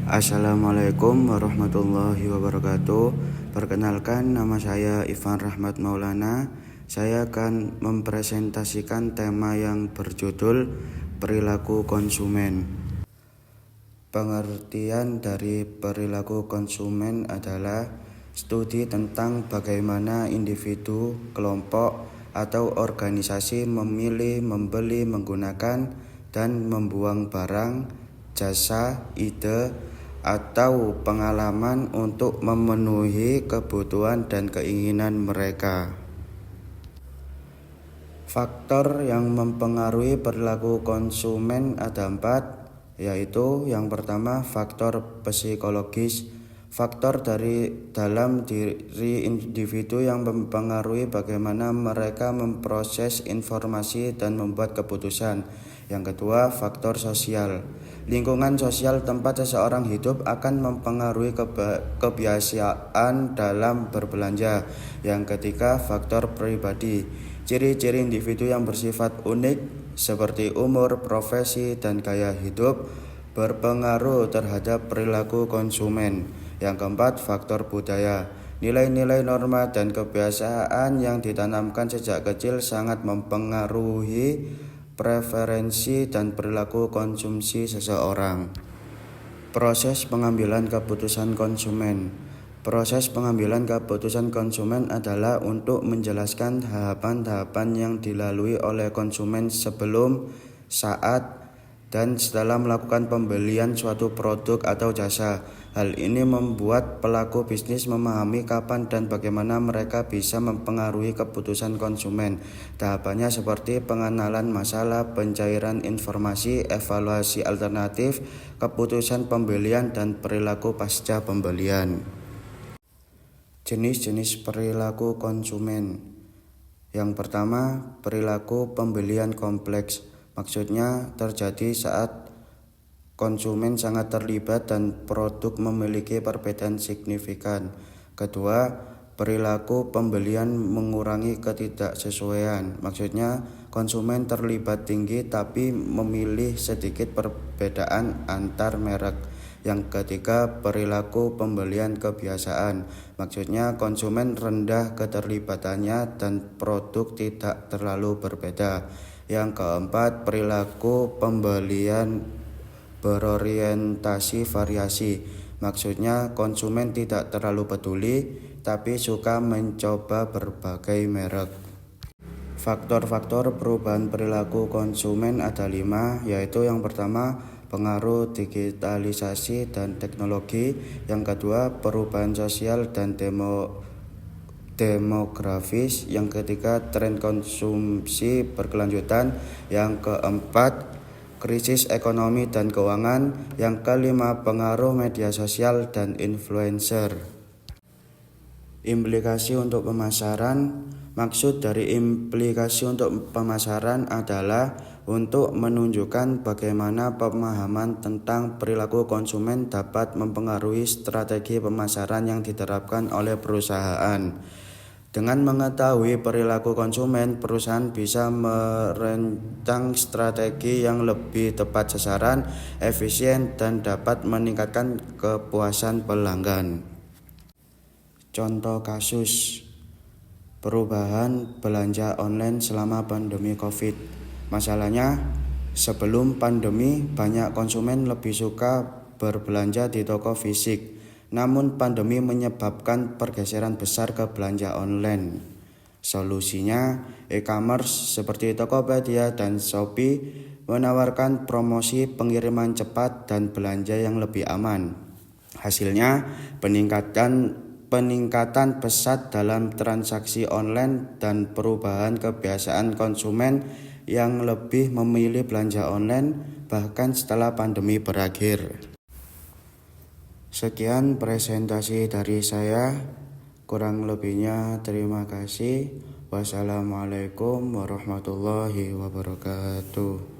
Assalamualaikum warahmatullahi wabarakatuh. Perkenalkan, nama saya Ivan Rahmat Maulana. Saya akan mempresentasikan tema yang berjudul perilaku konsumen. Pengertian dari perilaku konsumen adalah studi tentang bagaimana individu, kelompok, atau organisasi memilih, membeli, menggunakan, dan membuang barang, jasa, ide, atau pengalaman untuk memenuhi kebutuhan dan keinginan mereka. Faktor yang mempengaruhi perilaku konsumen ada 4, yaitu yang pertama faktor psikologis. Faktor dari dalam diri individu yang mempengaruhi bagaimana mereka memproses informasi dan membuat keputusan. Yang kedua, faktor sosial. Lingkungan sosial tempat seseorang hidup akan mempengaruhi kebiasaan dalam berbelanja. Yang ketiga, faktor pribadi. Ciri-ciri individu yang bersifat unik seperti umur, profesi, dan gaya hidup berpengaruh terhadap perilaku konsumen. Yang keempat, faktor budaya. Nilai-nilai, norma, dan kebiasaan yang ditanamkan sejak kecil sangat mempengaruhi preferensi dan perilaku konsumsi seseorang. Proses pengambilan keputusan konsumen. Proses pengambilan keputusan konsumen adalah untuk menjelaskan tahapan-tahapan yang dilalui oleh konsumen sebelum, saat, dan setelah melakukan pembelian suatu produk atau jasa. Hal ini membuat pelaku bisnis memahami kapan dan bagaimana mereka bisa mempengaruhi keputusan konsumen. Tahapannya seperti pengenalan masalah, pencairan informasi, evaluasi alternatif, keputusan pembelian, dan perilaku pasca pembelian. Jenis-jenis perilaku konsumen. Yang pertama, perilaku pembelian kompleks. Maksudnya terjadi saat konsumen sangat terlibat dan produk memiliki perbedaan signifikan. Kedua, perilaku pembelian mengurangi ketidaksesuaian. Maksudnya konsumen terlibat tinggi tapi memilih sedikit perbedaan antar merek. Yang ketiga, perilaku pembelian kebiasaan. Maksudnya konsumen rendah keterlibatannya dan produk tidak terlalu berbeda. Yang keempat, perilaku pembelian berorientasi variasi. Maksudnya konsumen tidak terlalu peduli tapi suka mencoba berbagai merek. Faktor-faktor perubahan perilaku konsumen ada 5, yaitu yang pertama, pengaruh digitalisasi dan teknologi. Yang kedua, perubahan sosial dan demografis. Yang ketiga, tren konsumsi berkelanjutan. Yang keempat, krisis ekonomi dan keuangan. Yang kelima, pengaruh media sosial dan influencer. Implikasi untuk pemasaran. Maksud dari implikasi untuk pemasaran adalah untuk menunjukkan bagaimana pemahaman tentang perilaku konsumen dapat mempengaruhi strategi pemasaran yang diterapkan oleh perusahaan. Dengan mengetahui perilaku konsumen, perusahaan bisa merancang strategi yang lebih tepat sasaran, efisien, dan dapat meningkatkan kepuasan pelanggan. Contoh kasus perubahan belanja online selama pandemi COVID. Masalahnya, sebelum pandemi banyak konsumen lebih suka berbelanja di toko fisik. Namun pandemi menyebabkan pergeseran besar ke belanja online. Solusinya, e-commerce seperti Tokopedia dan Shopee menawarkan promosi pengiriman cepat dan belanja yang lebih aman. Hasilnya, peningkatan pesat dalam transaksi online dan perubahan kebiasaan konsumen yang lebih memilih belanja online bahkan setelah pandemi berakhir. Sekian presentasi dari saya, kurang lebihnya terima kasih. Wassalamualaikum warahmatullahi wabarakatuh.